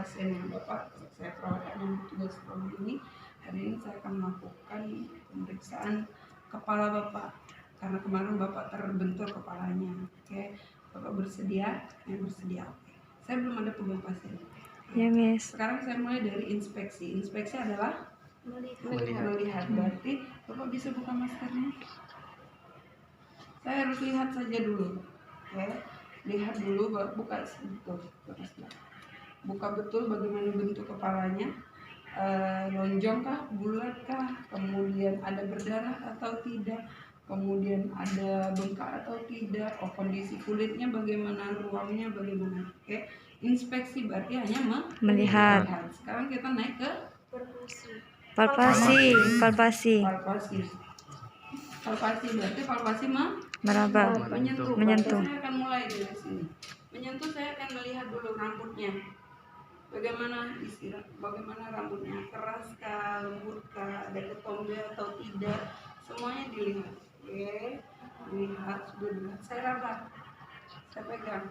pasien yang Bapak saya perawat yang tugas promo ini. Hari ini saya akan melakukan pemeriksaan kepala Bapak karena kemarin Bapak terbentur kepalanya. Oke, Bapak bersedia? Yang bersedia. Oke. Saya belum ada pegang pasien. Ya, Miss. Sekarang saya mulai dari inspeksi. Inspeksi adalah melihat. Berarti Bapak bisa buka maskernya. Saya harus lihat saja dulu. Oke. Lihat dulu, baru buka betul. Buka betul bagaimana bentuk kepalanya. Lonjong kah, bulat kah, kemudian ada berdarah atau tidak, kemudian ada bengkak atau tidak, kondisi kulitnya bagaimana, ruangnya bagaimana. Oke. Inspeksi berarti hanya Melihat. Sekarang kita naik ke Palpasi. Palpasi berarti palpasi Meraba. menyentuh. Menyentuh. Saya akan mulai dari sini. Menyentuh, saya akan melihat dulu rambutnya. Bagaimana rambutnya, keras kah, lembut kah, ada ketombe atau tidak, semuanya dilihat. Oke, dilihat, sudah dilihat. Saya raba, saya pegang.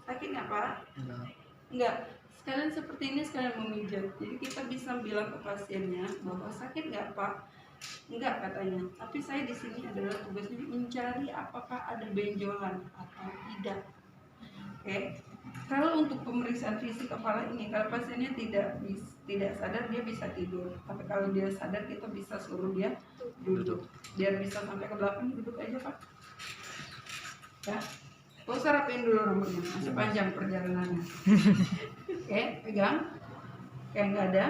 Sakit nggak Pak? Enggak. Sekalian seperti ini, sekalian memijat. Jadi kita bisa bilang ke pasiennya bahwa sakit nggak Pak? Enggak katanya. Tapi saya di sini adalah tugasnya mencari apakah ada benjolan atau tidak. Oke. Kalau untuk pemeriksaan fisik kepala ini, kalau pasiennya tidak sadar, dia bisa tidur. Tapi kalau dia sadar, kita bisa suruh dia duduk. Biar bisa sampai ke belakang, duduk aja Pak. Ya. Kau rapin dulu rambutnya, masih panjang perjalanannya. Oke, pegang. Kayak nggak ada.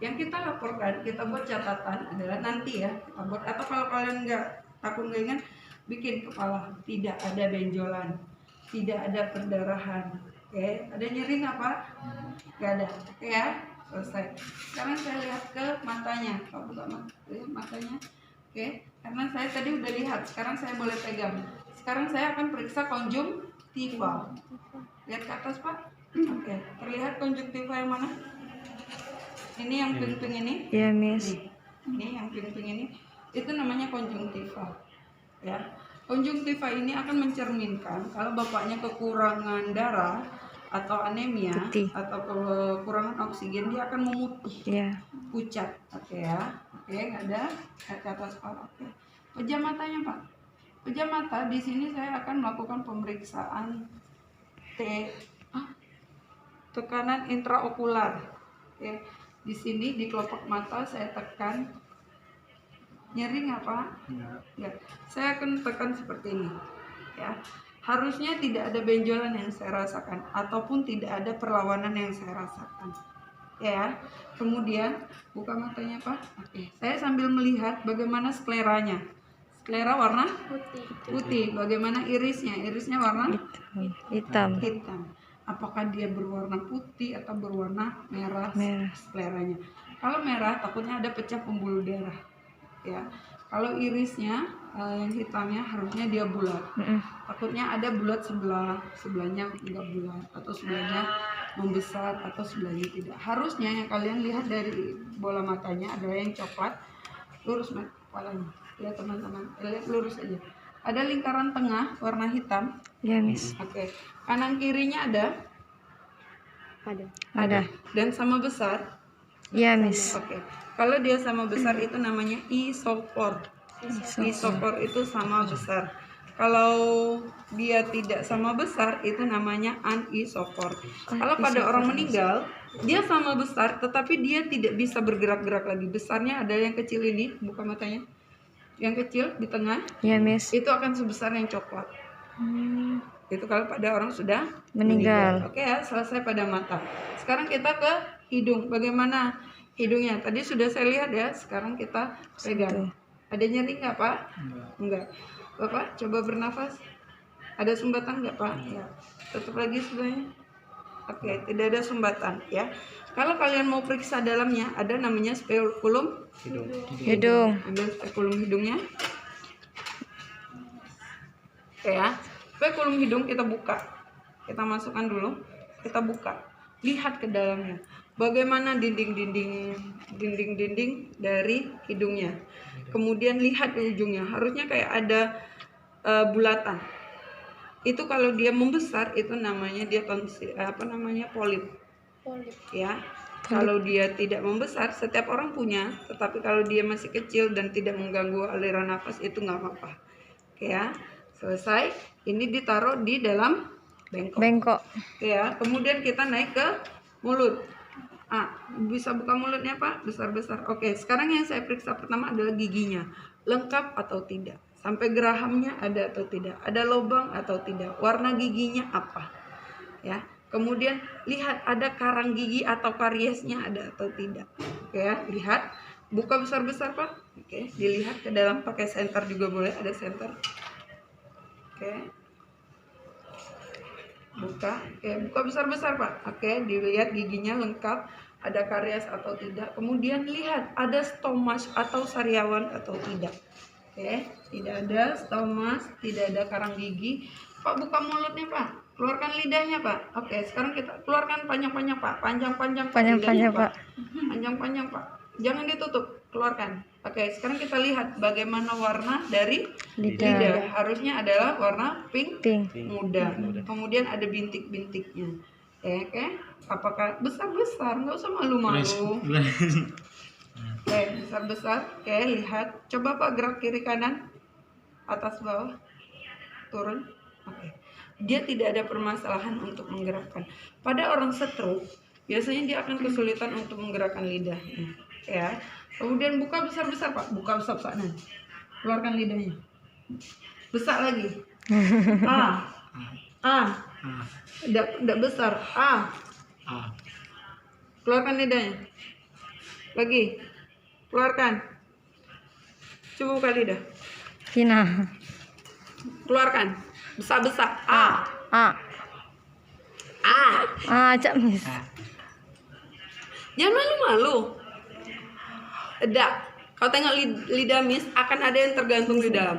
Yang kita laporkan, kita buat catatan adalah nanti ya, kita buat. Atau kalau kalian takut nggak ingat, bikin kepala tidak ada benjolan, tidak ada perdarahan. Oke, ada nyeri nggak Pak? Nggak ada. Oke ya, selesai. Sekarang saya lihat ke matanya. Pak buka lihat matanya. Oke, karena saya tadi udah lihat. Sekarang saya boleh pegang. Sekarang saya akan periksa konjungtiva. Lihat ke atas Pak. Oke, terlihat konjungtiva yang mana? Ini yang pink-pink ini. Iya, Miss. Ini yang pink-pink ini. Itu namanya konjungtiva. Ya. Konjungtiva ini akan mencerminkan kalau bapaknya kekurangan darah atau anemia atau kekurangan oksigen, dia akan memutih. Iya. Pucat. Oke ya. Oke, nggak ada ke atas Pak. Oke. Pejam matanya Pak. Pejam mata, di sini saya akan melakukan pemeriksaan tekanan intraokular. Oke. Di sini di kelopak mata saya tekan. Nyeri nggak Pak? Ya. Saya akan tekan seperti ini. Ya. Harusnya tidak ada benjolan yang saya rasakan ataupun tidak ada perlawanan yang saya rasakan. Ya. Kemudian buka matanya Pak. Oke. Saya sambil melihat bagaimana skleranya. Sklera warna putih. Bagaimana irisnya? Irisnya warna hitam. Apakah dia berwarna putih atau berwarna merah? Skleranya. Kalau merah takutnya ada pecah pembuluh darah. Ya. Kalau irisnya yang hitamnya harusnya dia bulat. Takutnya ada bulat sebelahnya enggak bulat, atau sebelahnya membesar, atau sebelahnya tidak. Harusnya yang kalian lihat dari bola matanya adalah yang coklat, lurus kepalanya. Lihat teman-teman, lihat lurus aja. Ada lingkaran tengah warna hitam. Ya, Miss. Oke. Kanan kirinya ada. Dan sama besar. Ya, Miss. Oke. Kalau dia sama besar itu namanya isopor. Isopor itu sama besar. Kalau dia tidak sama besar itu namanya anisopor. Kalau pada orang meninggal, dia sama besar tetapi dia tidak bisa bergerak-gerak lagi. Besarnya ada yang kecil ini, buka matanya. Yang kecil di tengah. Ya, Miss. Itu akan sebesar yang coklat. Itu kalau pada orang sudah meninggal. Oke ya, selesai pada mata. Sekarang kita ke hidung. Bagaimana hidungnya? Tadi sudah saya lihat ya. Sekarang kita pegang. Ada nyeri nggak Pak? Enggak. Bapak coba bernafas. Ada sumbatan nggak Pak? Ya. Tutup lagi sebelahnya. Oke, tidak ada sumbatan ya. Kalau kalian mau periksa dalamnya, ada namanya spekulum hidung. Ambil spekulum hidungnya. Oke ya. Spekulum hidung kita buka. Kita masukkan dulu. Kita buka. Lihat ke dalamnya. Bagaimana dinding dari hidungnya. Kemudian lihat di ujungnya. Harusnya kayak ada bulatan. Itu kalau dia membesar itu namanya dia tonsil, polip. Ya. Kalau dia tidak membesar, setiap orang punya, tetapi kalau dia masih kecil dan tidak mengganggu aliran nafas itu nggak apa-apa. Oke ya, selesai. Ini ditaruh di dalam bengkok. Oke ya, kemudian kita naik ke mulut. Bisa buka mulutnya Pak, besar-besar. Oke, sekarang yang saya periksa pertama adalah giginya, lengkap atau tidak, sampai gerahamnya ada atau tidak, ada lubang atau tidak, warna giginya apa, ya. Kemudian lihat ada karang gigi atau kariesnya ada atau tidak. Oke ya, lihat. Buka besar-besar Pak. Oke, dilihat ke dalam pakai senter juga boleh, ada senter. Oke. Buka besar-besar Pak. Oke, dilihat giginya lengkap, ada karies atau tidak. Kemudian lihat ada stomas atau sariawan atau tidak. Oke, tidak ada stomas, tidak ada karang gigi. Pak, buka mulutnya Pak, keluarkan lidahnya Pak. Oke, sekarang kita keluarkan panjang-panjang Pak, panjang-panjang Pak, panjang-panjang Pak, jangan ditutup, keluarkan. Oke, sekarang kita lihat bagaimana warna dari lidah. Harusnya adalah warna pink muda. Kemudian ada bintik-bintiknya. Oke, apakah besar-besar? Nggak usah malu-malu. Oke, besar-besar. Oke, lihat. Coba Pak gerak kiri kanan, atas bawah, turun. Oke. Dia tidak ada permasalahan untuk menggerakkan. Pada orang stroke, biasanya dia akan kesulitan untuk menggerakkan lidahnya. Ya. Kemudian buka besar-besar Pak, buka besar-besar. Keluarkan lidahnya. Besar lagi. Tidak besar. Keluarkan lidahnya. Lagi. Keluarkan. Coba buka lidah. Tina. Keluarkan. Besar-besar. Cak Miss. Jangan malu-malu. Tidak. Kau tengok lidah Miss, akan ada yang tergantung di dalam.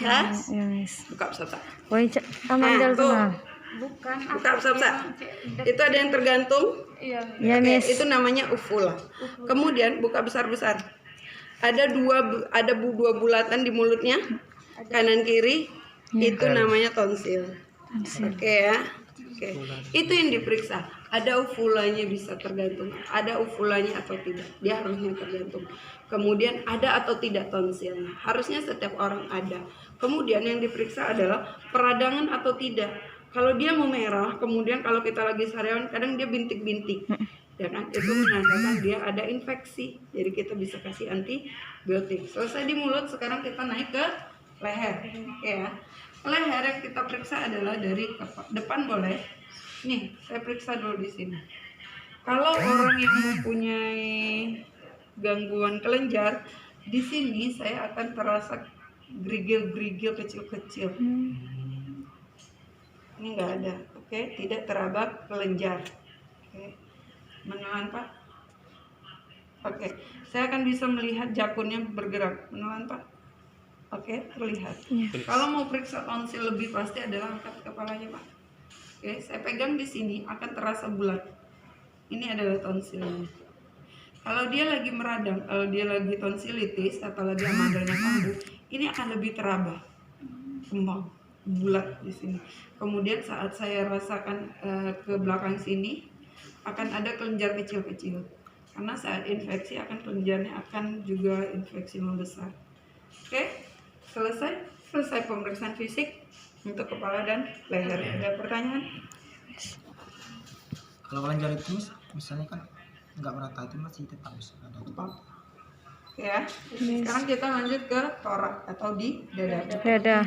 Ya Miss. Buka besar-besar. Woi Cak Amandel tuh. Buka besar-besar. Itu ada yang tergantung. Ya Miss. Itu namanya uvula. Kemudian buka besar-besar. Ada dua bulatan di mulutnya, kanan kiri. Itu namanya tonsil. Oke ya. Oke. Itu yang diperiksa. Ada uvulanya bisa tergantung. Ada uvulanya atau tidak. Dia harusnya tergantung. Kemudian ada atau tidak tonsilnya. Harusnya setiap orang ada. Kemudian yang diperiksa adalah peradangan atau tidak. Kalau dia memerah, kemudian kalau kita lagi sariawan, kadang dia bintik-bintik. Ya kan? Itu menandakan dia ada infeksi. Jadi kita bisa kasih antibiotik. Selesai di mulut, sekarang kita naik ke leher. Ya. Leher yang kita periksa adalah dari depan boleh. Nih, saya periksa dulu di sini. Kalau orang yang mempunyai gangguan kelenjar, di sini saya akan terasa gerigil-gerigil kecil-kecil. Ini nggak ada, oke? Tidak teraba kelenjar. Oke, menelan Pak. Oke, saya akan bisa melihat jakunnya bergerak. Menelan Pak. Oke, terlihat. Kalau mau periksa tonsil lebih pasti adalah angkat kepalanya Pak. Oke, saya pegang di sini akan terasa bulat. Ini adalah tonsilnya. Kalau dia lagi meradang, kalau dia lagi tonsilitis atau lagi amandelnya kambuh, ini akan lebih teraba, kembang, bulat di sini. Kemudian saat saya rasakan ke belakang sini, akan ada kelenjar kecil-kecil. Karena saat infeksi akan kelenjarnya akan juga infeksi membesar. Oke, selesai pemeriksaan fisik untuk kepala dan leher. Ada pertanyaan? Kalau kelenjar itu misalnya kan nggak merata, itu masih tetap ada. Ya, sekarang kita lanjut ke torak atau di dada.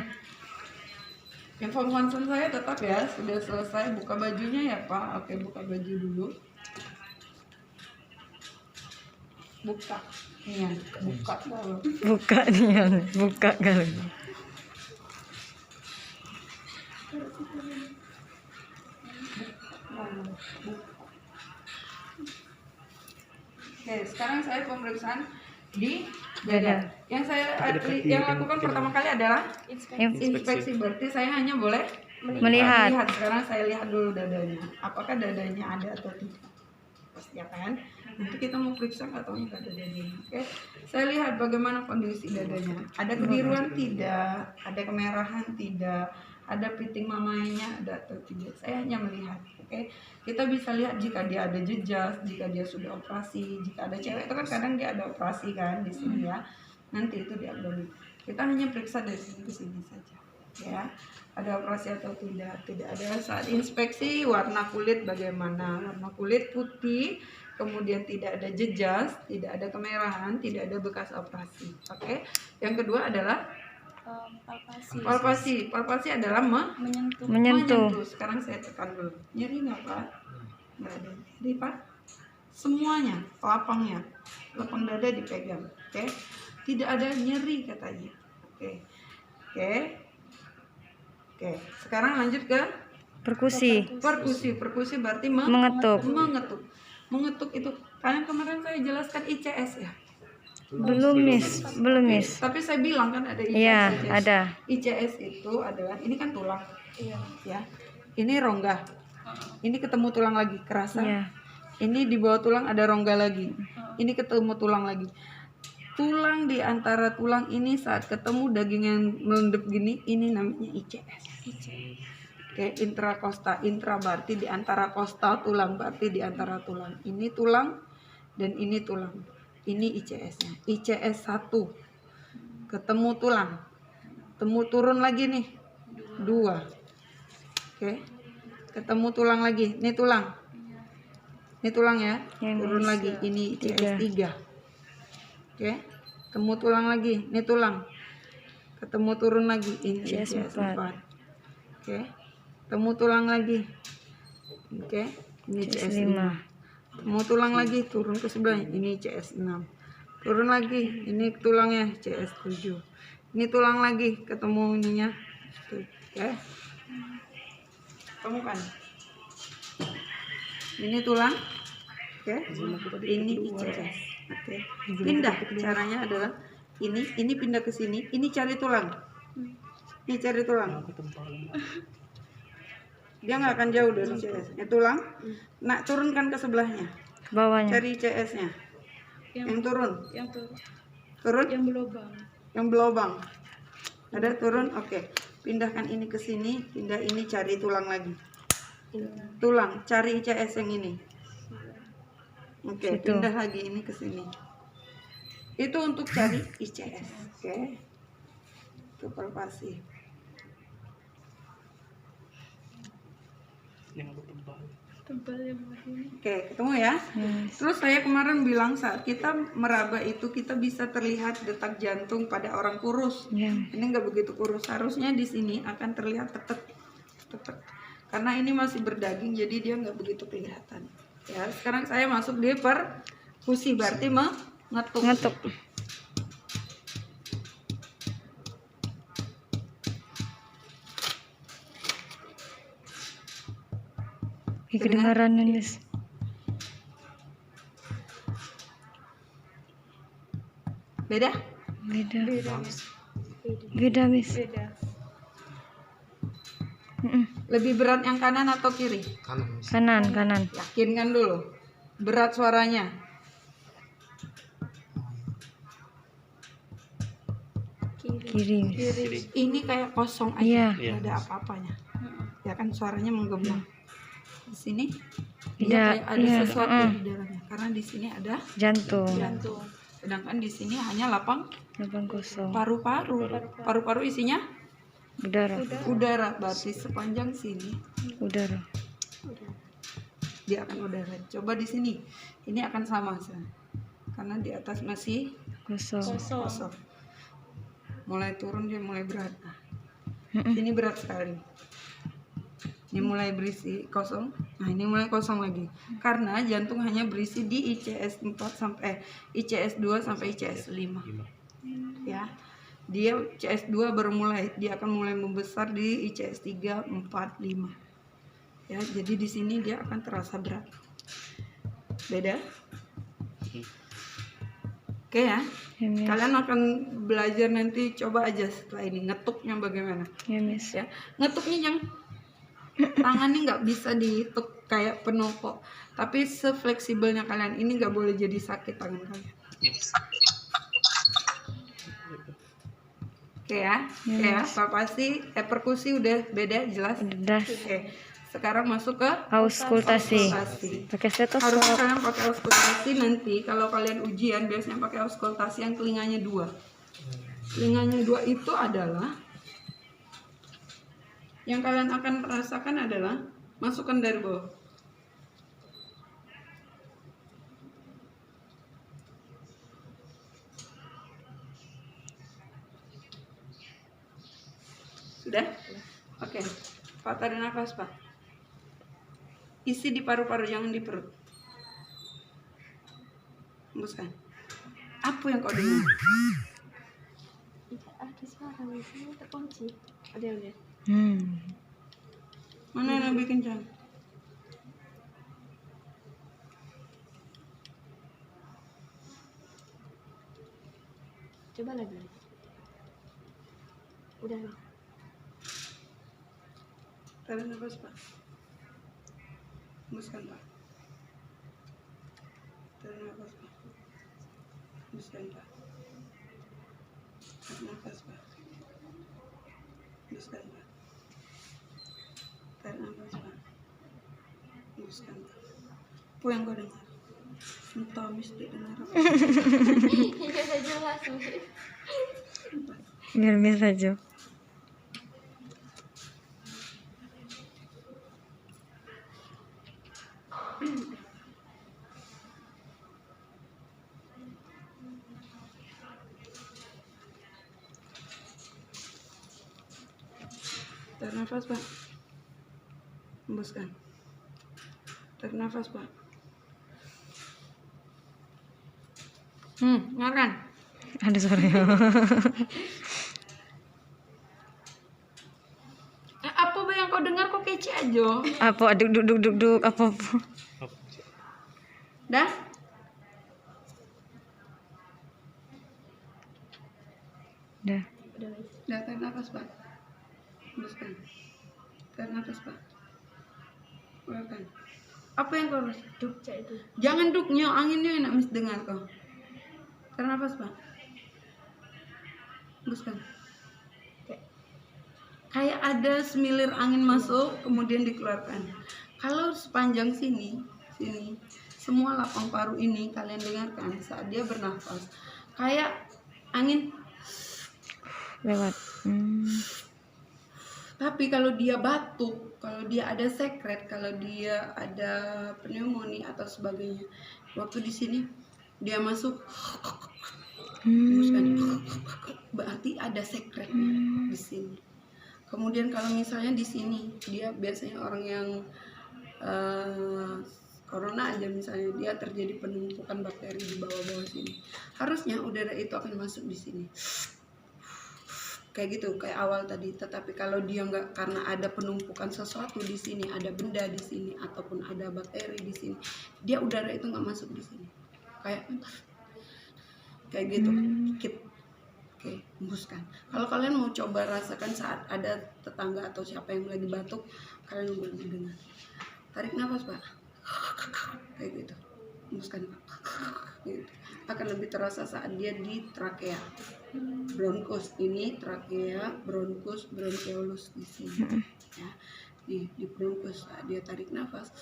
Info concern saya tetap ya, sudah selesai. Buka bajunya ya Pak. Oke, buka baju dulu. Buka. Iya, buka dulu. Buka nih, buka kali. Oke, sekarang saya pemeriksaan di dada. Yang saya lakukan pertama kali adalah inspeksi. Berarti saya hanya boleh Melihat. Sekarang saya lihat dulu dadanya. Apakah dadanya ada atau tidak? nafas ya kan. Nanti kita mau periksa nggak tahu nggak ada dadanya. Oke, saya lihat bagaimana kondisi dadanya. Ada kebiruan tidak, ada kemerahan tidak, ada piting mamainya ada atau tidak. Saya hanya melihat. Oke, kita bisa lihat jika dia ada jejas, jika dia sudah operasi, jika ada cewek itu kan kadang dia ada operasi kan di sini ya. Nanti itu di abdomen. Kita hanya periksa dari sini ke sini saja. Ya, ada operasi atau tidak ada. Saat inspeksi warna kulit bagaimana, warna kulit putih, kemudian tidak ada jejas, tidak ada kemerahan, tidak ada bekas operasi. Oke, yang kedua adalah palpasi adalah Menyentuh. Sekarang saya tekan dulu, nyeri nggak Pak? Nggak ada nyeri Pak, semuanya lapang dada dipegang. Oke, tidak ada nyeri katanya. Oke. Sekarang lanjut ke Perkusi. perkusi berarti mengetuk itu kalian kemarin saya jelaskan ICS ya. Belum Miss. Tapi saya bilang kan ada ICS. Iya, ada. ICS itu adalah ini kan tulang. Ya. Ini rongga. Ini ketemu tulang lagi, kerasa. Iya. Ini di bawah tulang ada rongga lagi. Ini ketemu tulang lagi. Tulang di antara tulang ini saat ketemu daging yang melendep gini, ini namanya ICS. Oke, intrakosta, intra berarti di antara kosta, tulang berarti di antara tulang. Ini tulang dan ini tulang. Ini ICS-nya. ICS 1. Ketemu tulang. Turun lagi nih. 2. Oke. Ketemu tulang lagi. Ini tulang. Ini tulang ya. Turun lagi. Ini ICS 3. Oke. Ketemu tulang lagi. Ini tulang. Ketemu turun lagi. Ini ICS 4. Oke. Ketemu tulang lagi. Oke. Ini ICS 5. Ketemu tulang lagi, turun ke sebelahnya. Ini ICS 6. Turun lagi. Ini tulangnya ICS 7. Ini tulang lagi, ketemu ininya. Oke. Temukan. Ini tulang. Oke. Ini ICS. Oke. Pindah. Caranya adalah ini pindah ke sini. Ini cari tulang. Ini cari tulang. Dia nggak akan jauh dari ICS. Ini tulang. Nah, turunkan ke sebelahnya. Bawahnya. Cari ICS-nya. Yang turun. Turun. Yang berlubang. Ada turun. Oke. Pindahkan ini ke sini. Pindah ini, cari tulang lagi. Tulang. Cari ICS yang ini. Oke. Pindah lagi ini ke sini. Itu untuk cari ICS. Oke. Itu palpasi. Oke, ketemu ya. Terus saya kemarin bilang saat kita meraba itu kita bisa terlihat detak jantung pada orang kurus. Ini nggak begitu kurus, harusnya di sini akan terlihat tetek. Karena ini masih berdaging, jadi dia nggak begitu kelihatan. Ya, sekarang saya masuk di perkusi, berarti mengetuk. Kedengarannya Miss. Beda Miss. Lebih berat yang kanan atau kiri? Kanan. Yakinkan dulu berat suaranya. Kiri. Ini kayak kosong aja, nggak ada apa-apanya. Ya kan suaranya menggema. Di sini dia kayak ada sesuatu di dalamnya, karena di sini ada Jantung. Sedangkan di sini hanya lapang kosong. paru-paru isinya udara, berarti sepanjang sini Udara. dia akan udara. Coba di sini, ini akan sama karena di atas masih Kosong. Mulai turun dia mulai berat. Ini berat sekali. Ini mulai berisi kosong. Nah, ini mulai kosong lagi. Karena jantung hanya berisi di ICS 4 sampai ICS 2 sampai ICS 5. Ya. Dia ICS 2 baru mulai, dia akan mulai membesar di ICS 3, 4, 5. Ya, jadi di sini dia akan terasa berat. Beda? Oke ya. Kalian akan belajar nanti, coba aja setelah ini ngetuknya bagaimana. Ya Miss. Ya. Ngetuknya yang tangannya nggak bisa kayak penopok, tapi sefleksibelnya kalian. Ini nggak boleh jadi sakit tangan kalian. Oke ya, oke ya. Pasti perkusi udah beda jelas. Udah. Oke, sekarang masuk ke Auskultasi. Pakai Harusnya stetoskop. kalian pakai auskultasi. Nanti kalau kalian ujian biasanya pakai auskultasi yang telinganya 2. Telinganya 2 itu adalah yang kalian akan rasakan adalah masukkan dari bawah. Sudah? Oke. Pak, tarik nafas, Pak. Isi di paru-paru, jangan di perut. Hembuskan. Apa yang kau dengar? Ada suara di sini terkunci. Ada yang lihat? Mana yang lebih kencang? Coba lagi. Udah. Tarik nafas, Pak. Hembuskan, Pak. Tarik nafas, Pak. Hembuskan, Pak. Tarik nafas, Pak. Hembuskan, Pak. Tarik nafas, Pak. Hembuskan, Pak. Apa yang kau dengar? Entah, mesti dengar apa? Iya, jelas. Biar bisa Jo. Tarik nafas, Pak. Hembuskan. Tarik nafas, Pak. Dengarkan. Ada suaranya. Apa yang kau dengar kok kece aja? Apa duk apa? Dah? Dah. Dah, tarik nafas, Pak. Hembuskan. Tarik nafas, Pak. Keluarkan. Apa yang kau rasa? Duk, Cak, itu. Jangan duknya, anginnya enak mis dengar kau. Tarik nafas, Pak. Hembuskan. Kayak ada semilir angin masuk, kemudian dikeluarkan. Kalau sepanjang sini, semua lapang paru ini kalian dengarkan saat dia bernafas. Kayak angin. Lewat. Tapi kalau dia batuk, kalau dia ada sekret, kalau dia ada pneumonia atau sebagainya, waktu di sini dia masuk, hembuskan. Berarti ada sekretnya di sini. Kemudian kalau misalnya di sini, dia biasanya orang yang corona aja misalnya, dia terjadi penumpukan bakteri di bawah-bawah sini. Harusnya udara itu akan masuk di sini. Kayak gitu, kayak awal tadi. Tetapi kalau dia nggak, karena ada penumpukan sesuatu di sini, ada benda di sini, ataupun ada bakteri di sini, dia udara itu nggak masuk di sini. Kayak gitu, dikit. Oke, hembuskan. Kalau kalian mau coba rasakan saat ada tetangga atau siapa yang lagi batuk, kalian boleh dengar. Tarik nafas, Pak. Kayak gitu. Hembuskan, Pak. Gitu. Akan lebih terasa saat dia di trakea. Bronkus ini trakea, bronkus, bronkeolus di sini. Ya. Di bronkus saat dia tarik nafas,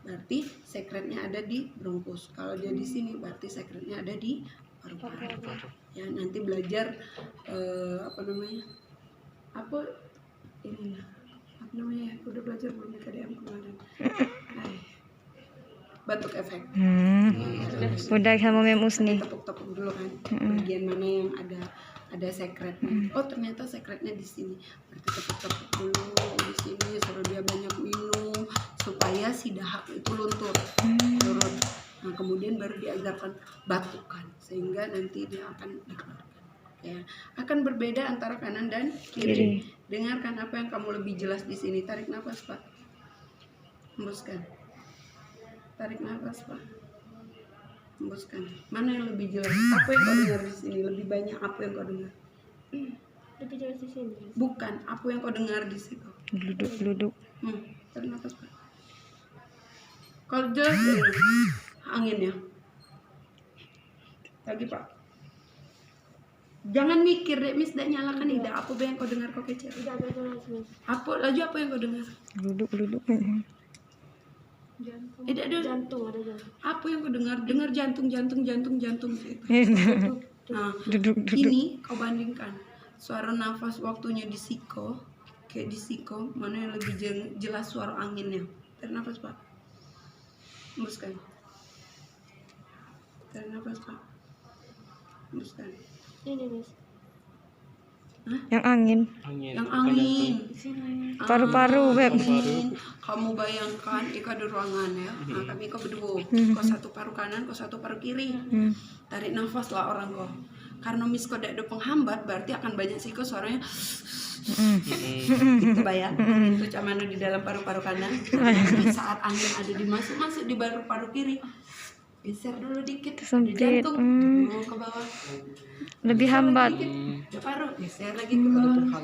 berarti sekretnya ada di bronkus. Kalau dia di sini berarti sekretnya ada di paru-paru. Ya, nanti belajar apa namanya udah belajar belum di KDM kemarin. Batuk efek. Udah sama memus nih. Tepuk-tepuk dulu kan, bagian mana yang ada sekretnya. Oh, ternyata sekretnya di sini. Berarti tepuk-tepuk dulu di sini, suruh dia banyak minum supaya si dahak itu luntur, turun. Nah, kemudian baru diajarkan batukan sehingga nanti dia akan dikeluarkan. Ya, akan berbeda antara kanan dan kiri. Dengarkan apa yang kamu lebih jelas di sini. Tarik nafas, Pak. Hembuskan. Tarik nafas, Pak. Hembuskan. Mana yang lebih jelas? Apa yang kau dengar di sini? Lebih banyak apa yang kau dengar? Lebih jelas di sini. Bukan, apa yang kau dengar di situ? Duduk. Tarik nafas, Pak. Kalau jelas anginnya. Lagi Pak. Jangan mikir deh, Miss, dah nyalakan ida. Apa yang kau dengar kau kecil? Tidak ada jelas, Miss. Apa yang kau dengar? Duduk. Jantung. Tidak ada. Jantung ada jantung. Apa yang kau dengar? Dengar jantung. Nah, Duduk. ini kau bandingkan suara nafas waktunya di siko, kayak di siko, mana yang lebih jelas suara anginnya. Tarik nafas Pak. Hembuskan. Tarik nafas Pak. Hembuskan. Ini, Miss. Yang angin. Yang angin. Paru-paru, Beb. Angin. Kamu bayangkan Ika di ruangan ya. Nah, kami kau berdua. Kau satu paru kanan, kau satu paru kiri. Tarik nafas lah orang kau. Karena Miss kau tidak ada penghambat, berarti akan banyak siko suaranya. Gitu bayang. Itu cuman di dalam paru-paru kanan. Tapi saat angin ada di masuk di paru-paru kiri. Geser dulu dikit. Sempit. Di jantung. Tuh, ke bawah. Lebih hambat. Ke paru. Geser lagi ke bawah.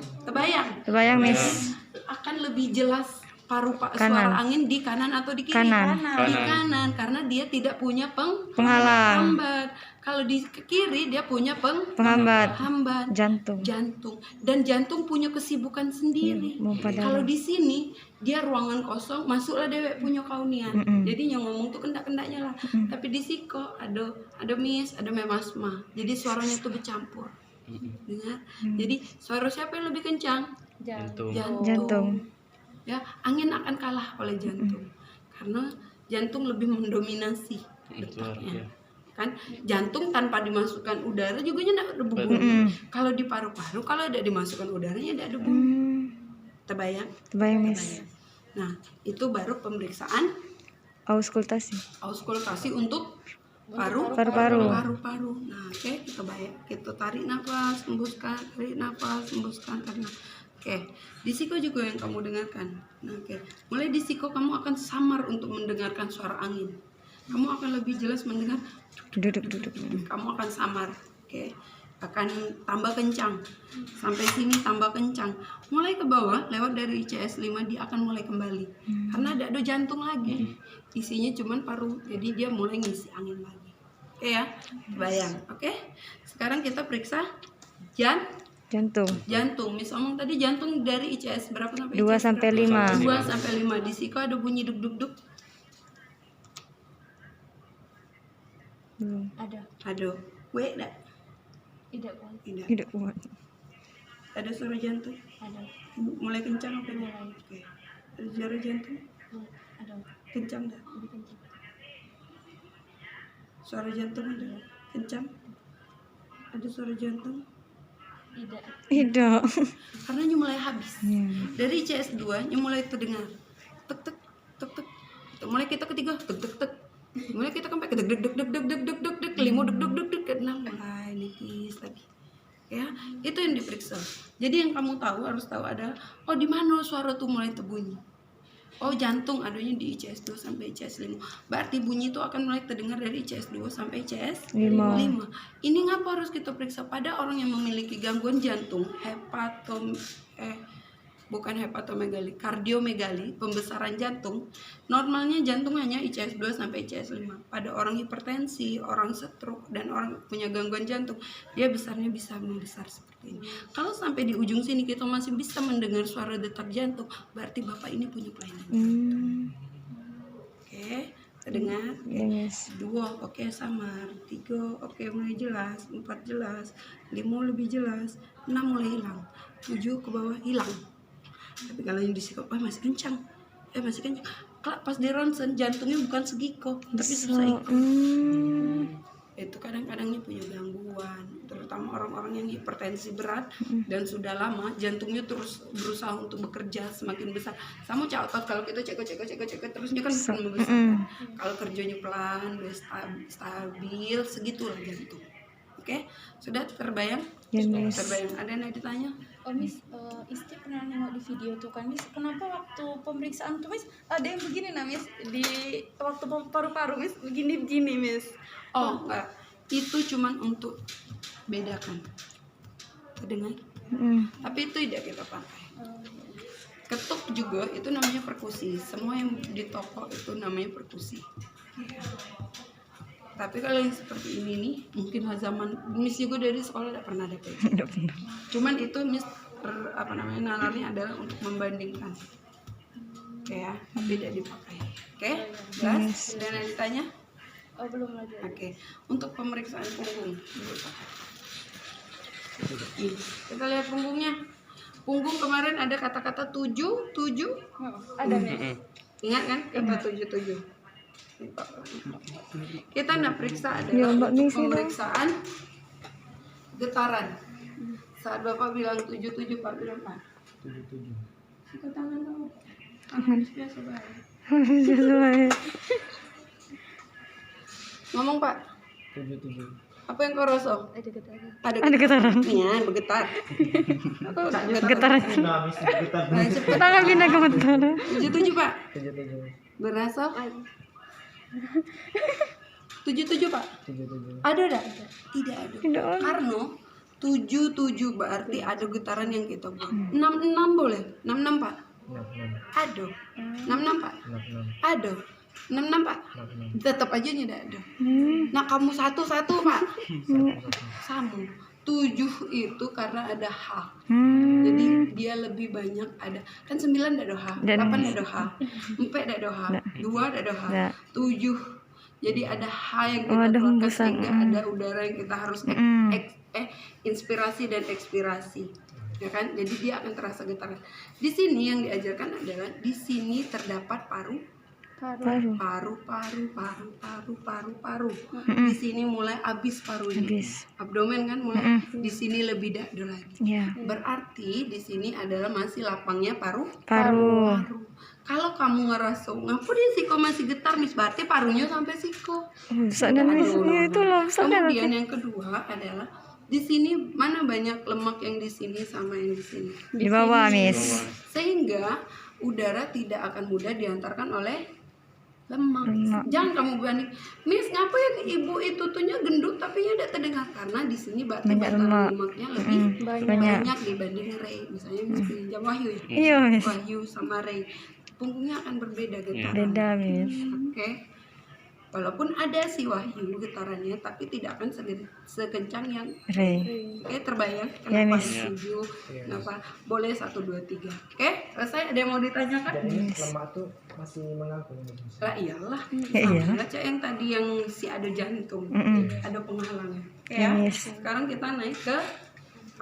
Kebayang, Miss. Akan lebih jelas suara Kanan. angin di kanan atau di kiri? Kanan. Di kanan, karena dia tidak punya Penghalang. penghambat. Kalau di kiri dia punya Penghambat. penghambat. Jantung. Dan jantung punya kesibukan sendiri. Mau pada. Kalau di sini dia ruangan kosong, masuklah dewek punya kaunian. Jadi yang ngomong tuh kendak-kendaknya lah. Tapi di siko ada Miss, ada Memasma. Jadi suaranya tuh bercampur. Dengar? Jadi suara siapa yang lebih kencang? Jantung. Ya, angin akan kalah oleh jantung. Karena jantung lebih mendominasi detaknya. Kan jantung tanpa dimasukkan udara juga tidak ada bunyi. Kalau di paru-paru kalau tidak dimasukkan udaranya tidak ada bunyi. Terbayang? Kebayang, Miss. Nah, itu baru pemeriksaan auskultasi untuk Paru-paru. Nah, oke, kita bayang. Kita tarik nafas, hembuskan, tarik nafas, hembuskan, tarik nafas. Oke, di siko juga yang kamu dengarkan. Nah, oke. Mulai di siko kamu akan samar untuk mendengarkan suara angin. Kamu akan lebih jelas mendengar. Duduk. Kamu akan samar. Oke. Akan tambah kencang. Sampai sini tambah kencang. Mulai ke bawah lewat dari ICS 5 dia akan mulai kembali. Karena tidak ada jantung lagi. Isinya cuma paru. Jadi dia mulai ngisi angin lagi. Oke ya. Bayang. Oke. Sekarang kita periksa jantung. Miss omong tadi jantung dari ICS berapa sampai 2 sampai 5. 2 sampai 5. Di siko ada bunyi duk. Belum. Ada. Enggak? Tidak, Bang. Tidak. Tidak kuat. Ada suara jantung? Ada. Mulai kencang apa enggak? Mulai. Oke. Ada suara jantung? Ada. Kencang enggak? Lebih kencang. Suara jantung ada? Kencang? Ada suara jantung? Tidak. Karena ini mulai habis. Dari CS 2 ini mulai terdengar tek. Mulai kita ketiga tek. Mulai kita sampai ke deg kelima deg keenam mulai nipis lagi. Ya, itu yang diperiksa. Jadi yang kamu harus tahu ada di mana suara tuh mulai terbunyi. Jantung adanya di ICS 2 sampai ICS 5. Berarti bunyi itu akan mulai terdengar dari ICS 2 sampai ICS 5. Ini ngapa harus kita periksa pada orang yang memiliki gangguan jantung, hepatomegali, kardiomegali, pembesaran jantung. Normalnya jantung hanya ICS 2 sampai ICS 5. Pada orang hipertensi, orang stroke, dan orang punya gangguan jantung, dia besarnya bisa membesar seperti ini. Kalau sampai di ujung sini kita masih bisa mendengar suara detak jantung, berarti Bapak ini punya kelainan. Oke, terdengar? Yes. 2, oke, samar. 3, oke, mulai jelas. 4 jelas. 5 lebih jelas. 6 mulai hilang. 7 ke bawah hilang. Tapi kalau yang disikop masih kencang. Pas di ronsen jantungnya bukan segiko, tapi susah ikut. Itu kadang-kadangnya punya gangguan, terutama orang-orang yang hipertensi berat dan sudah lama jantungnya terus berusaha untuk bekerja semakin besar. Sama catat kalau kita cek terusnya kan bukan membesar. Kalau kerjanya pelan, stabil, segitulah jantung. Oke, sudah terbayang? Terbayang. Ada yang ditanya? Miss, Isti pernah nengok di video tuh kan, Miss, kenapa waktu pemeriksaan tuh, Miss, ada yang begini nah, Miss, di waktu paru-paru, Miss, begini, Miss. Enggak. Itu cuman untuk bedakan. Terdengar? Tapi itu tidak kita pakai. Ketuk juga itu namanya perkusi. Semua yang di toko itu namanya perkusi. Tapi kalau yang seperti ini nih, mungkin zaman Miss juga dari sekolah tidak pernah ada kayak gitu. Cuman itu Miss nalarnya adalah untuk membandingkan. Oke ya, tapi tidak dipakai. Oke, jelas? Dan ada ditanya? Oh, belum lagi. Oke, untuk pemeriksaan punggung. Nih, kita lihat punggungnya. Punggung kemarin ada kata-kata 7. Ada Miss. Ingat kan kata 7. Kita nak periksa Ya, adalah Mbak untuk Miss, ini. pemeriksaan getaran. Saat Bapak bilang 7, Pak bilang Pak. 77. Sikat tangan kamu. Tangan biasa baik. Ngomong Pak. 77. Apa yang kau rasa? Ada getaran. Ada getaran. Iya, bergetar. Aku tak Getaran. Nah, Miss getar. Nah, cepet. Tangan pindah ke getaran. 77 Pak. 77. Berasa? 77 Pak. 77. Ada enggak? Tidak ada. Tidak ada. Karena 77 berarti ada getaran yang kita buat. 66 boleh? 66 Pak. 66. Ada. 66 Pak. 66. Ada. 66 Pak. 66. Tetap aja tidak ada. Nah kamu satu-satu Pak. Sama. 7 itu karena ada H. Jadi dia lebih banyak ada. Kan 9 ada H, 8 ada H, 4 ada H, 2 ada H, 7. Jadi ada H yang kita ada keluarkan hembusan. sehingga ada udara yang kita harus inspirasi dan ekspirasi. Ya kan? Jadi dia akan terasa getaran. Di sini yang diajarkan adalah di sini terdapat paru. Di sini mulai habis parunya. Abdomen kan mulai. Di sini lebih dada lagi. Ya. Berarti di sini adalah masih lapangnya paru. Kalau kamu ngerasa ngapa dia siko masih getar, Miss, berarti parunya sampai siko. Sadar Miss. Ya itu loh, sadar. Kemudian yang kedua adalah di sini mana banyak lemak yang di sini sama yang di sini. Di bawah, Miss. Sehingga udara tidak akan mudah diantarkan oleh lemak. Jangan kamu banding, Miss, ngapa ya ibu itu tuhnya gendut tapi ya tidak terdengar, karena di sini berarti Banyak lemak. lemaknya lebih Banyak. banyak dibanding Ray. Misalnya Miss pinjam Wahyu ya. Iya, Miss. Wahyu sama Ray, punggungnya akan berbeda getaran. Beda, Miss. Oke. Walaupun ada si Wahyu getarannya, tapi tidak akan sekencang yang Ray. Oke, terbayang Ya, kenapa Miss. setuju? Kenapa boleh 1, 2, 3. Oke, selesai. Ada yang mau ditanyakan? Jadi lemak tuh masih mengaku. Lah iyalah. Iya. Baca yang tadi yang si ada jantung, ada penghalangnya. Oke Ya, ya. Miss. Sekarang kita naik ke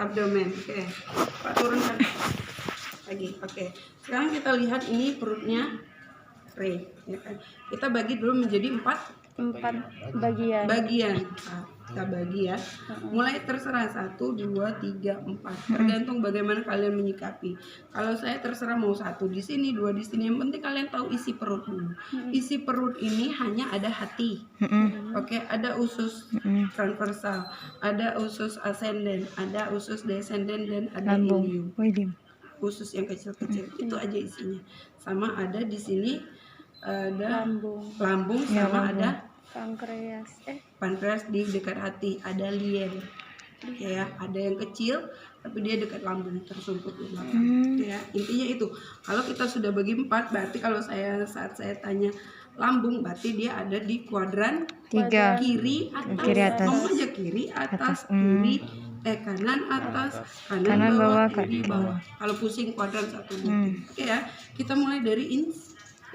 abdomen. Oke. Pak turunkan lagi. Oke. Sekarang kita lihat ini perutnya Ray, ya kan? Kita bagi dulu menjadi 4 bagian. Nah, kita bagi ya. Mulai terserah 1, 2, 3, 4. Tergantung bagaimana kalian menyikapi. Kalau saya terserah mau 1 di sini, 2 di sini. Yang penting kalian tahu isi perut dulu. Isi perut ini hanya ada hati. Oke, ada usus transversal, ada usus ascendent, ada usus descendent, dan ada Lambung. ilium. William. Usus yang kecil-kecil itu aja isinya. Sama ada di sini ada lambung Ya, sama lambung. ada pankreas di dekat hati, ada lien. Ya, ada yang kecil tapi dia dekat lambung, tersumbat di belakang. Ya, intinya itu. Kalau kita sudah bagi 4, berarti kalau saat saya tanya lambung, berarti dia ada di kuadran 3. kiri atas. Kiri atas. Ngomong aja kiri atas, kanan atas, kanan Kanan bawah, bawah, kiri kiri bawah. Kalau pusing kuadran 1, 2, 3. Oke ya, kita mulai dari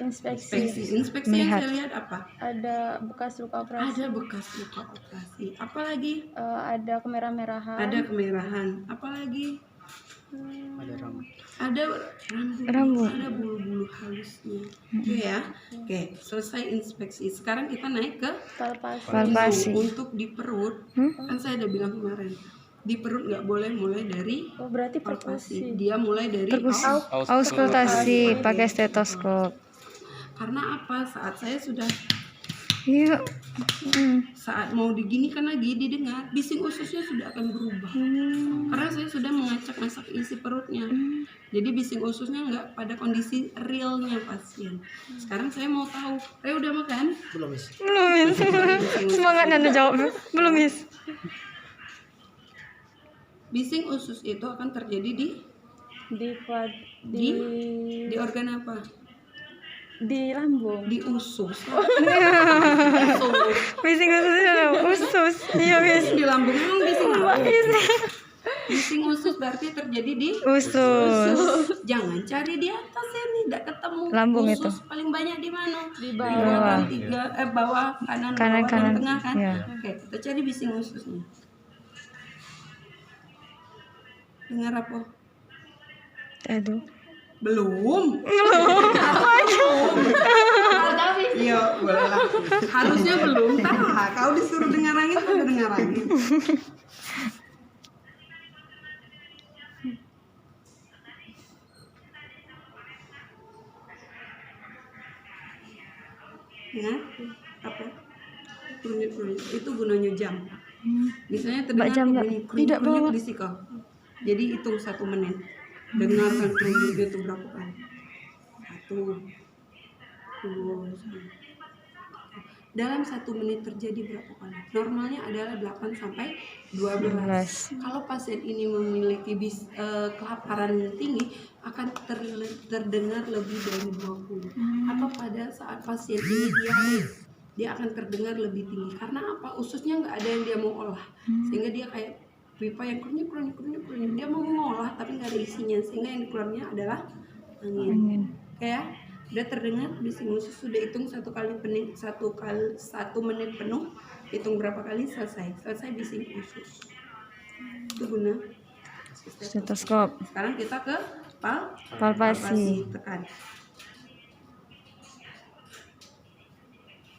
Inspeksi. inspeksi Melihat. yang saya lihat apa? Ada bekas luka operasi. Ada bekas luka operasi. Apalagi? Ada kemerah-merahan. Ada kemerahan. Apalagi? Ada rambut. Ada Rambut. ada bulu-bulu halusnya. Oke ya. Oke, selesai inspeksi. Sekarang kita naik ke Palpasi. Palpasi. Untuk di perut, kan saya udah bilang kemarin, di perut nggak boleh mulai dari Oh, berarti palpasi. perkusi. Dia mulai dari Auskultasi pakai stetoskop. Karena apa? Saat saya sudah Iya. saat mau diginikan lagi didengar, bising ususnya sudah akan berubah. Karena saya sudah mengacak-ngacak isi perutnya. Jadi bising ususnya nggak pada kondisi realnya pasien. Sekarang saya mau tahu, udah makan? Belum, Miss. Belum, Miss. Semangat Nanda jawab. Belum, Miss. Bising usus itu akan terjadi di Di organ apa? di lambung. Di usus. Bising usus. Iya, Miss. Di lambung memang bising apa? Bising usus berarti terjadi di Usus. Jangan cari di atas ini, tidak ketemu. Lambung usus itu. paling banyak di mana? Di bawah. Bawah, kanan, Kanan, bawah, kanan. dan tengah kan? Iya. Oke, kita cari bising ususnya. Dengar apa? Aduh. Belum. Iya, boleh lah. Harusnya belum. Tah, kau disuruh dengar angin, kau udah dengar angin. Ya, apa? Kerunyut-kerunyut. Itu gunanya jam. Misalnya terdengar Jam nggak? bunyi Tidak, kerunyut-kerunyut Mbak. di sikau. Jadi hitung 1 menit. Dengarkan kerunyutnya itu berapa kali. 1, 2, 3. Dalam 1 menit terjadi berapa kali? Normalnya adalah 8 sampai 12. Kalau pasien ini memiliki kelaparan tinggi akan terdengar lebih dari 20. Atau pada saat pasien ini diare, dia akan terdengar lebih tinggi. Karena apa? Ususnya nggak ada yang dia mau olah, sehingga dia kayak pipa yang kerunyut. Dia mau mengolah tapi nggak ada isinya, sehingga yang dikeluarnya adalah angin. Kayak udah terdengar bising usus, sudah hitung 1 menit penuh, hitung berapa kali, selesai bising usus. Itu guna Stetoskop. sekarang kita ke Palpasi. tekan.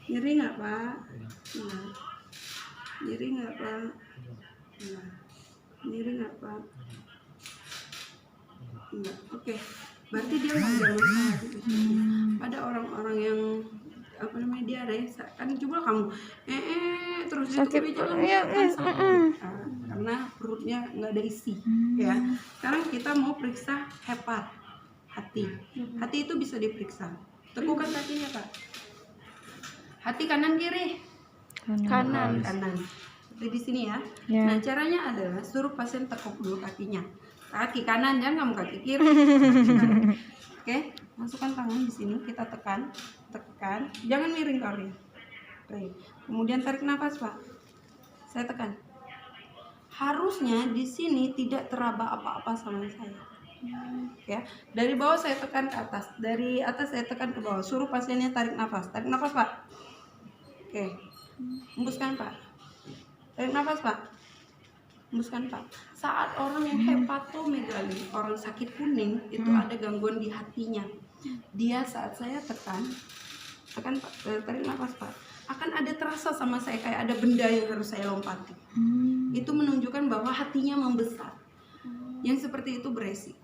Nyeri nggak Pak? Nah. Nyeri nggak Pak? Nah. Nyeri nggak Pak? Enggak. Oke. Berarti dia nggak ada masalah gitu. Pada orang-orang yang diare, kan coba kamu terus Sakit itu jalan ya, kan sakit. Karena perutnya nggak ada isi ya. Sekarang kita mau periksa hati. Hati itu bisa diperiksa. Teguhkan kakinya Pak. Hati kanan kiri? Kanan. Seperti di sini ya. Nah caranya adalah suruh pasien tekuk dulu kakinya. Kaki kanan, jangan kamu kaki kiri. Oke, masukkan tangan di sini, kita tekan, jangan miring kali. Oke. Kemudian tarik nafas Pak. Saya tekan. Harusnya di sini tidak teraba apa-apa sama saya. Ya, dari bawah saya tekan ke atas, dari atas saya tekan ke bawah. Suruh pasiennya tarik nafas Pak. Oke, hembuskan Pak. Tarik nafas Pak. Hembuskan Pak. Saat orang yang hepatomegali, orang sakit kuning, itu ada gangguan di hatinya. Dia saat saya tekan Pak, tarik nafas Pak, akan ada terasa sama saya kayak ada benda yang harus saya lompati. Itu menunjukkan bahwa hatinya membesar. Yang seperti itu beresiko.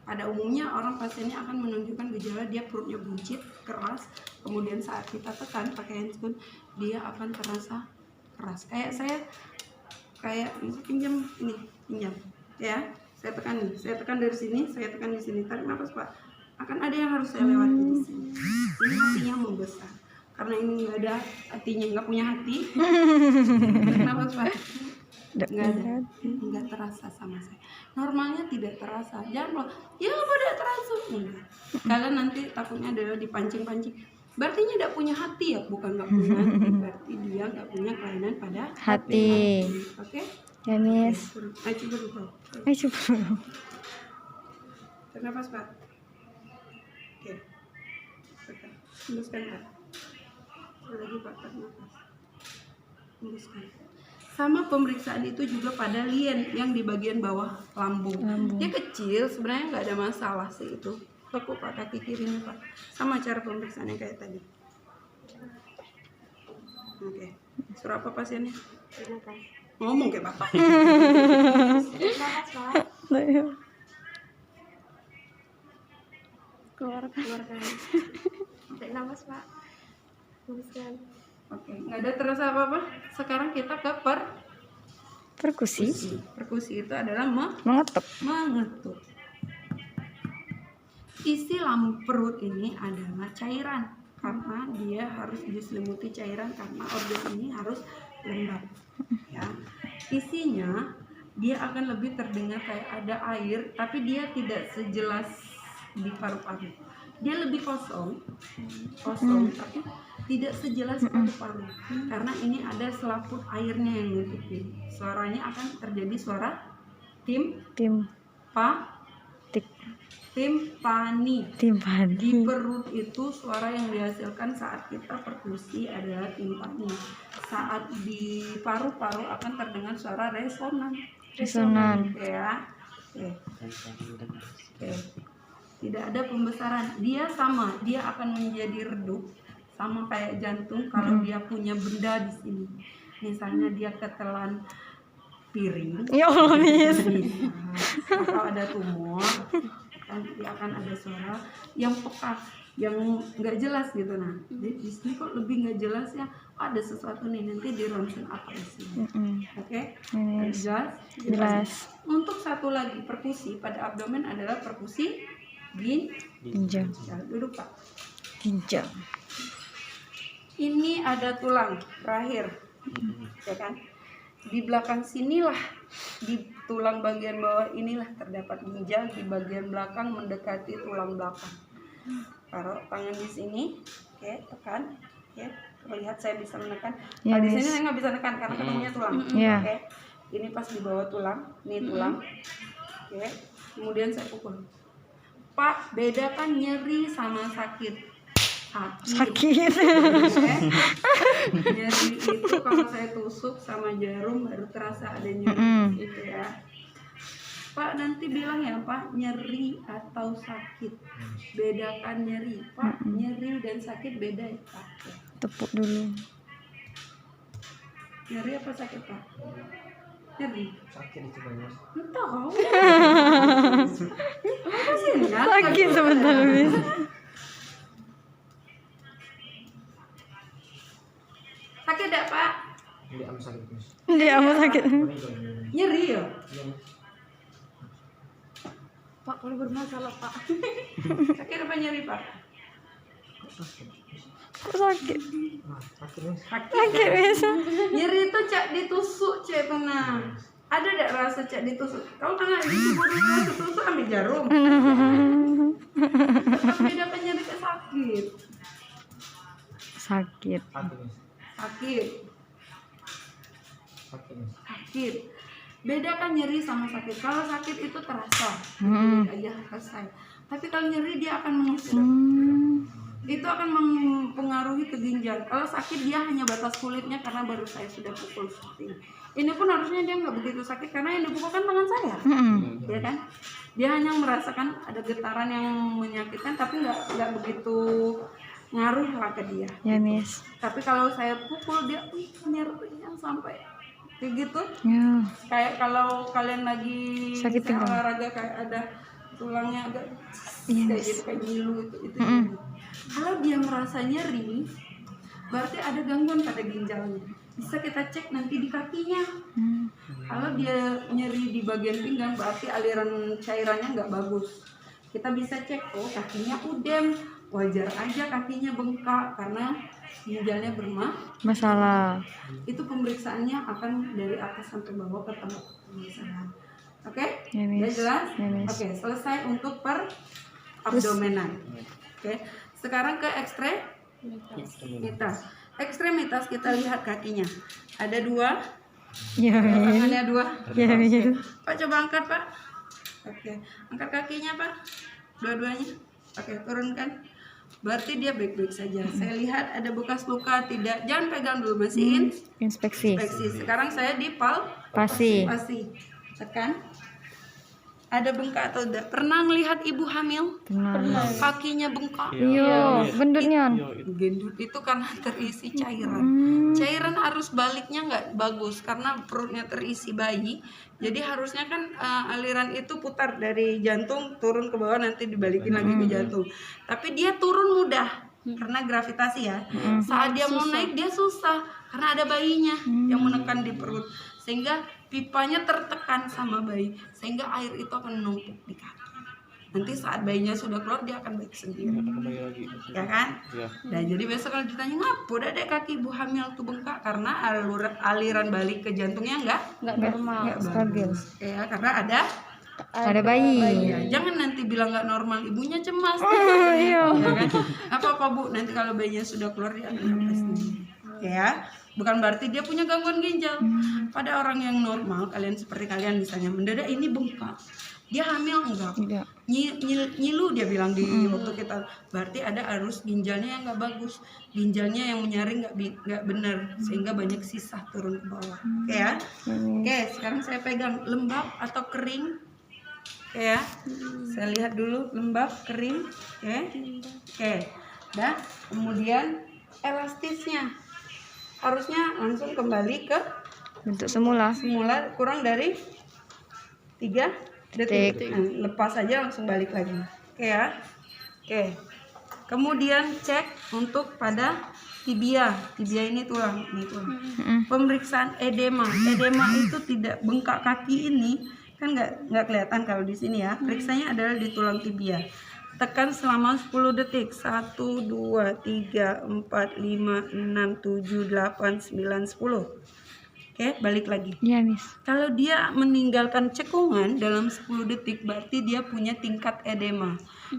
Pada umumnya orang pasiennya akan menunjukkan gejala dia perutnya buncit, keras. Kemudian saat kita tekan pakai handscoon, dia akan terasa keras. Kayak saya pinjam ya. Saya tekan dari sini, saya tekan di sini. Tarik nafas Pak. Akan ada yang harus saya lewati di sini. Ini hatinya membesar. Karena ini nggak ada hatinya, nggak punya hati. Tarik nafas Pak. Nggak terasa sama saya. Normalnya tidak terasa. Jangan bilang, ya apa tidak terasa? Enggak. Kalian nanti takutnya adalah dipancing-pancing. Berarti dia tidak punya hati ya, bukan nggak punya hati. Berarti dia nggak punya kelainan pada Hati. Oke? Ya, Miss. Ayo coba dulu. Tarik nafas Pak. Oke. Tekan. Hembuskan Pak. Sekali lagi Pak, tarik nafas. Hembuskan. Sama pemeriksaan itu juga pada lien yang di bagian bawah lambung. Dia kecil, sebenarnya nggak ada masalah sih itu. Tekuk Pak, kaki kirinya Pak. Sama cara pemeriksaannya kayak tadi. Oke. Suruh apa pasiennya? Ngomong kayak Bapak. Keluarkan. Tarik nafas Pak. Hembuskan. Oke, nggak ada terasa apa-apa. Sekarang kita ke Perkusi. Perkusi itu adalah Mengetuk. Isi lambung perut ini adalah cairan, karena dia harus diselimuti cairan karena organ ini harus lembab. Ya, isinya dia akan lebih terdengar kayak ada air, tapi dia tidak sejelas di paru-paru. Dia lebih kosong, tapi tidak sejelas paru-paru, karena ini ada selaput airnya yang nutupin. Suaranya akan terjadi suara timpani. Di perut itu suara yang dihasilkan saat kita perkusi adalah timpani. Saat di paru-paru akan terdengar suara resonan. Ya. Oke. Tidak ada pembesaran. Dia akan menjadi redup sama kayak jantung kalau dia punya benda di sini. Misalnya dia ketelan piring. Ya Allah, Miss. Atau ada tumor, nanti akan ada suara yang peka, yang nggak jelas gitu. Nah, di sini kok lebih nggak jelas ya, ada sesuatu nih, nanti di ronsen apa sih. Oke? Jelas. Untuk satu lagi perkusi pada abdomen adalah perkusi ginjal. Duduk Pak. Ginjal. Ini ada tulang terakhir, ya kan? Di belakang sinilah, di tulang bagian bawah inilah terdapat ginjal, di bagian belakang mendekati tulang belakang. Taruh tangan di sini, oke, tekan, oke. Lihat saya bisa menekan. Ya, Di sini Miss. saya nggak bisa tekan karena ketemunya tulang. Ya. Oke, ini pas di bawah tulang, ini tulang, oke. Kemudian saya pukul. Pak, bedakan nyeri sama sakit. Sakit. Oke. Nyeri itu kalau saya tusuk sama jarum baru terasa ada nyeri gitu ya. Pak nanti bilang ya Pak, nyeri atau sakit. Bedakan nyeri. Pak, nyeri dan sakit beda ya Pak. Tepuk dulu. Nyeri apa sakit Pak? Nyeri. Sakit itu banyak. Entah kau. Apa sih enggak? Sakit sebentar, Miss. Sakit enggak Pak? Ini am sakit Miss. Dia amat sakit. Nyeri ya? Pak, kalau bermasalah Pak. Sakit apa nyeri Pak? Kok sakit? Nah, sakit Miss. Sakit, Miss. Nyeri itu cak ditusuk cek tenang. Ada enggak rasa cak ditusuk? Kau kena ditusuk ambil jarum. Tapi bedakan nyeri ke sakit. Sakit. Sakit Miss. Sakit. Sakit Miss. Sakit. Bedakan nyeri sama sakit. Kalau sakit itu terasa, aja selesai. Tapi kalau nyeri dia akan menusuk. Itu akan mempengaruhi ke ginjal. Kalau sakit dia hanya batas kulitnya karena baru saya sudah pukul seperti ini. Ini pun harusnya dia nggak begitu sakit karena yang dipukul kan tangan saya, ya kan? Dia hanya merasakan ada getaran yang menyakitkan, tapi nggak begitu ngaruh lah ke dia. Ya, Miss. Tapi kalau saya pukul dia nyerinya sampai kayak gitu. Ya. Kayak kalau kalian lagi Sakit misalnya pinggang. olahraga kayak ada tulangnya agak Iya, kayak Miss. gitu kayak ngilu itu nyeri. Kalau dia merasa nyeri, berarti ada gangguan pada ginjalnya. Bisa kita cek nanti di kakinya. Kalau dia nyeri di bagian pinggang, berarti aliran cairannya nggak bagus. Kita bisa cek, oh kakinya udem, wajar aja kakinya bengkak karena ginjalnya Masalah. itu pemeriksaannya akan dari atas sampai bawah ketemu pemeriksaan. Oke? Ya, Udah Miss. jelas? Ya, Miss. Oke, selesai untuk per abdomenan. Oke, sekarang ke ekstremitas. Ekstremitas kita lihat kakinya. Ada 2. Ya, Miss. Tangannya 2. Ya, Miss. Pak coba angkat Pak. Oke, angkat kakinya Pak. Dua-duanya. Oke, turunkan. Berarti dia baik-baik saja. Saya lihat ada bekas luka, tidak. Jangan pegang dulu, masih Inspeksi. inspeksi. Sekarang saya di Pasi. tekan. Ada bengkak atau tidak? Pernah melihat ibu hamil? Pernah. Kakinya bengkak. Iya, gendutnya. Gendut itu karena terisi cairan. Cairan arus baliknya nggak bagus karena perutnya terisi bayi. Jadi harusnya kan aliran itu putar dari jantung turun ke bawah nanti dibalikin lagi ke jantung. Tapi dia turun mudah karena gravitasi ya. Saat dia mau naik dia susah karena ada bayinya yang menekan di perut. Sehingga pipanya tertekan sama bayi sehingga air itu akan menumpuk di kaki. Nanti saat bayinya sudah keluar dia akan baik sendiri. Kembali lagi. Ya kan? Ya. Nah, jadi besok kalau ditanya ngapa udah dek kaki ibu hamil tuh bengkak karena aliran balik ke jantungnya enggak normal, stabil. ya, karena Ada bayi. ya, jangan nanti bilang nggak normal, ibunya cemas. Iya. Ya kan? Apa Bu, nanti kalau bayinya sudah keluar dia akan sampai sendiri. Ya, bukan berarti dia punya gangguan ginjal. Pada orang yang normal, kalian seperti kalian misalnya mendadak ini bengkak, dia hamil enggak? Enggak. Nyilu dia bilang di waktu kita, berarti ada arus ginjalnya yang nggak bagus, ginjalnya yang menyaring nggak benar sehingga banyak sisa turun ke bawah. Oke ya? Oke, sekarang saya pegang lembab atau kering. Oke ya, saya lihat dulu lembab, kering, oke, dah. Kemudian elastisnya harusnya langsung kembali ke Bentuk semula. semula kurang dari 3 detik. Detik. Nah, lepas aja langsung balik lagi. Oke ya, oke. Kemudian cek untuk pada tibia ini tulang, Pemeriksaan edema itu tidak bengkak kaki ini. Kan nggak kelihatan kalau di sini ya. Periksanya adalah di tulang tibia. Tekan selama 10 detik. 1, 2, 3, 4, 5, 6, 7, 8, 9, 10. Oke, balik lagi. Iya, Miss. Kalau dia meninggalkan cekungan dalam 10 detik, berarti dia punya tingkat edema.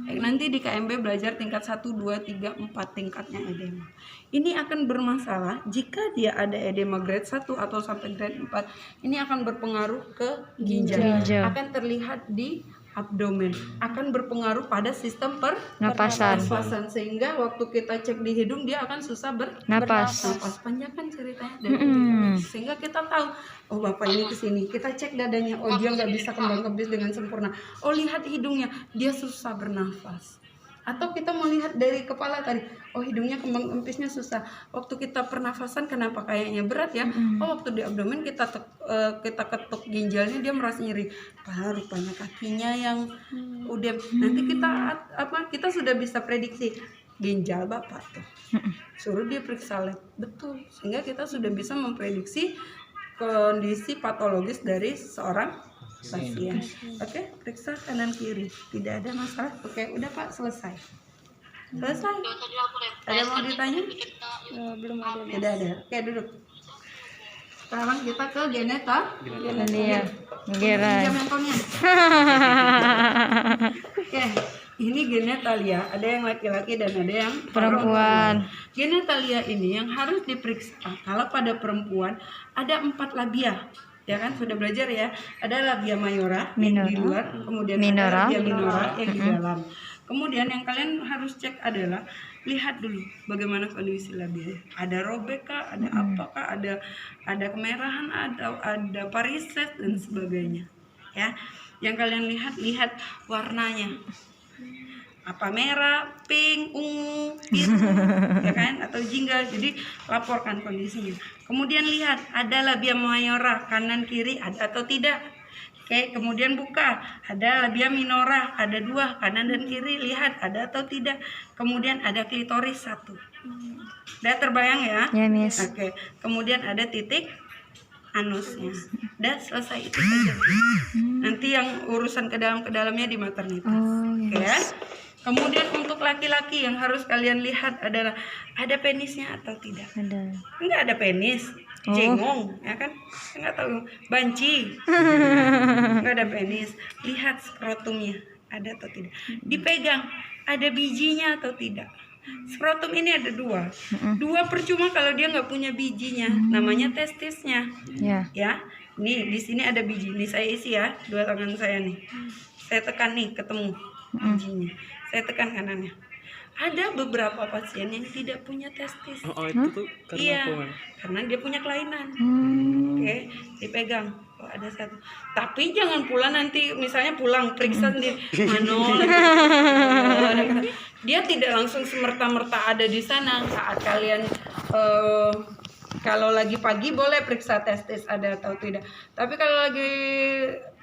Nanti di KMB belajar tingkat 1, 2, 3, 4 tingkatnya edema. Ini akan bermasalah jika dia ada edema grade 1 atau sampai grade 4. Ini akan berpengaruh ke ginjal. Akan terlihat di abdomen, akan berpengaruh pada sistem Napasan. sehingga waktu kita cek di hidung dia akan susah Napas. bernapas. Panjang kan ceritanya dari hidung. Sehingga kita tahu, oh bapak ini kesini, kita cek dadanya, oh dia nggak bisa kembang kempis dengan sempurna, oh lihat hidungnya, dia susah bernafas. Atau kita melihat dari kepala tadi, oh hidungnya kembang kempisnya susah. Waktu kita pernafasan kenapa kayaknya berat ya? Oh waktu di abdomen kita ketuk ginjalnya dia merasa nyeri. Rupanya kakinya yang udah. Nanti kita sudah bisa prediksi ginjal bapak tuh. Suruh dia periksa lab, betul. Sehingga kita sudah bisa memprediksi kondisi patologis dari seorang pasien. Oke, periksa kanan kiri, tidak ada masalah. Oke, udah Pak, selesai. Ada mau ditanya? Belum ada. Tidak ada. Oke, duduk. Sekarang kita ke geneta. Iya. Gerai. Jam handphonenya. Oke, ini genetalia. Ada yang laki-laki dan ada yang Perempuan. Genetalia ini yang harus diperiksa. Kalau pada perempuan ada 4 labia. Ya kan, sudah belajar ya. Ada labia mayora yang di luar, kemudian minora. ada labia minora yang di dalam. Kemudian yang kalian harus cek adalah lihat dulu bagaimana kondisi labia. Ada robek kah, ada apakah, ada kemerahan, ada parises dan sebagainya. Ya. Yang kalian lihat warnanya. Apa merah, pink, ungu, biru, ya kan, atau jingga. Jadi laporkan kondisinya. Kemudian lihat ada labia mayora kanan kiri ada atau tidak. Oke, kemudian buka, ada labia minora, ada 2 kanan dan kiri, lihat ada atau tidak. Kemudian ada klitoris 1. Udah terbayang ya? Ya, Miss. Oke, kemudian ada titik anusnya. Udah selesai itu saja. Nanti yang urusan ke dalamnya di maternitas. Oke ya. Kemudian untuk laki-laki yang harus kalian lihat adalah ada penisnya atau tidak. Ada. Enggak ada penis, jengong, ya kan? Enggak tahu, banci. Enggak ada penis. Lihat skrotumnya ada atau tidak. Dipegang, ada bijinya atau tidak. Skrotum ini ada 2. 2 percuma kalau dia nggak punya bijinya, namanya testisnya. Ya. Ya, nih di sini ada biji. Ini saya isi ya, 2 tangan saya nih. Saya tekan nih, ketemu bijinya. Saya tekan kanannya. Ada beberapa pasien yang tidak punya testis. Itu tuh karena Iya, apa, Man? karena dia punya kelainan. Oke, dipegang. Oh, ada 1. Tapi jangan pula nanti misalnya pulang periksa sendiri. Manol. Dia tidak langsung semerta-merta ada di sana saat kalian kalau lagi pagi boleh periksa testis ada atau tidak. Tapi kalau lagi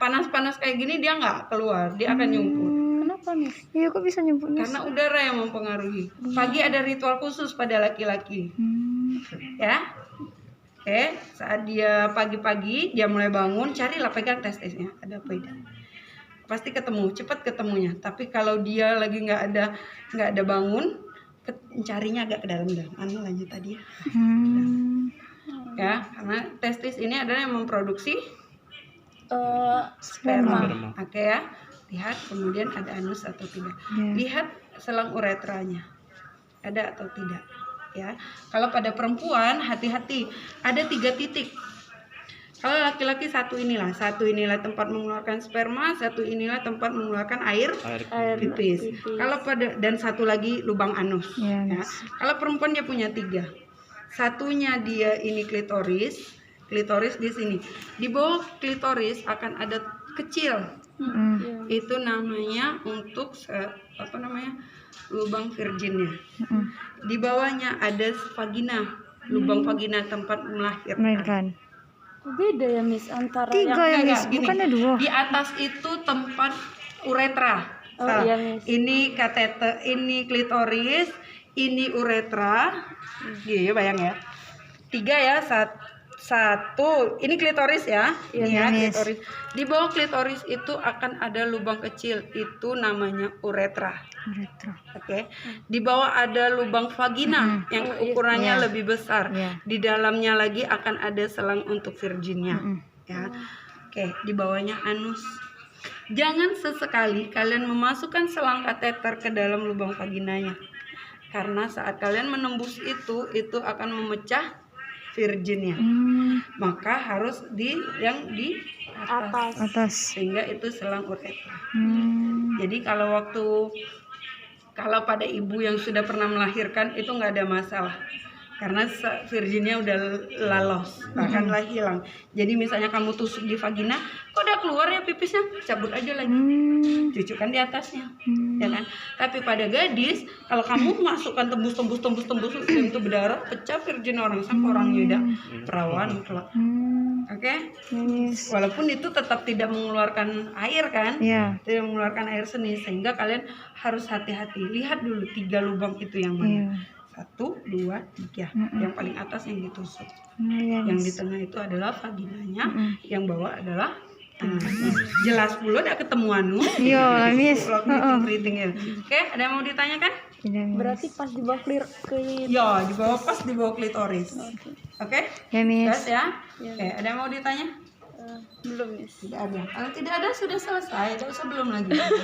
panas-panas kayak gini dia nggak keluar, dia akan nyumput. Kenapa nih? Iya, kok bisa nyebut, Miss? Karena udara yang mempengaruhi. Pagi ada ritual khusus pada laki-laki. Ya. Oke, saat dia pagi-pagi dia mulai bangun, carilah pegang testisnya, ada apa tidak. pasti ketemu, cepat ketemunya. Tapi kalau dia lagi nggak ada bangun, mencarinya agak ke dalam. Lanjut tadi ya. Ya, karena testis ini adalah yang memproduksi sperma. Oke ya. Lihat kemudian ada anus atau tidak. Lihat selang uretranya. Ada atau tidak. Ya. Kalau pada perempuan hati-hati, ada 3 titik. Kalau laki-laki satu inilah tempat mengeluarkan sperma, satu inilah tempat mengeluarkan air pipis. Kalau dan satu lagi lubang anus. Ya. Kalau perempuan dia punya 3. Satunya dia ini klitoris di sini. Di bawah klitoris akan ada kecil. Itu namanya untuk lubang virginnya. Di bawahnya ada vagina, lubang vagina tempat melahirkan. Beda ya Miss antara 3 ya Miss, gini. bukannya 2. Di atas itu tempat uretra. Iya, Miss. Ini kateter, ini klitoris, ini uretra. Iya, bayang ya. 3 ya, 1. Ini klitoris ya. Ini ya, klitoris. Di bawah klitoris itu akan ada lubang kecil, itu namanya uretra. Oke. Di bawah ada lubang vagina yang ukurannya lebih besar. Di dalamnya lagi akan ada selang untuk virginnya. Ya. Oke, di bawahnya anus. Jangan sesekali kalian memasukkan selang kateter ke dalam lubang vaginanya. Karena saat kalian menembus itu akan memecah virginnya. Maka harus yang di atas. Sehingga itu selang uretra. Jadi kalau pada ibu yang sudah pernah melahirkan itu nggak ada masalah. Karena virginnya udah lalos, bahkanlah hilang. Jadi misalnya kamu tusuk di vagina, kok udah keluar ya pipisnya, cabut aja lagi, cucukkan di atasnya, ya kan? Tapi pada gadis, kalau kamu masukkan tembus itu berdarah, pecah virgin orang sampai orangnya udah perawan kelak. Oke? Walaupun itu tetap tidak mengeluarkan air kan, tidak mengeluarkan air seni, sehingga kalian harus hati-hati. Lihat dulu 3 lubang itu yang mana. 1, 2, 3. Yang paling atas yang ditusuk. Yang di tengah itu adalah vaginanya, yang bawah adalah anusnya. Jelas dulu udah ketemu anus. Iya, Miss. Oke, ada yang mau ditanyakan? Berarti pas di bawah Ya, di bawah pas di bawah klitoris. Oke? Ya, Miss. Jelas ya? Oke, ada yang mau ditanya? belum Miss. Tidak ada. Kalau tidak ada sudah selesai, terus sebelum lagi.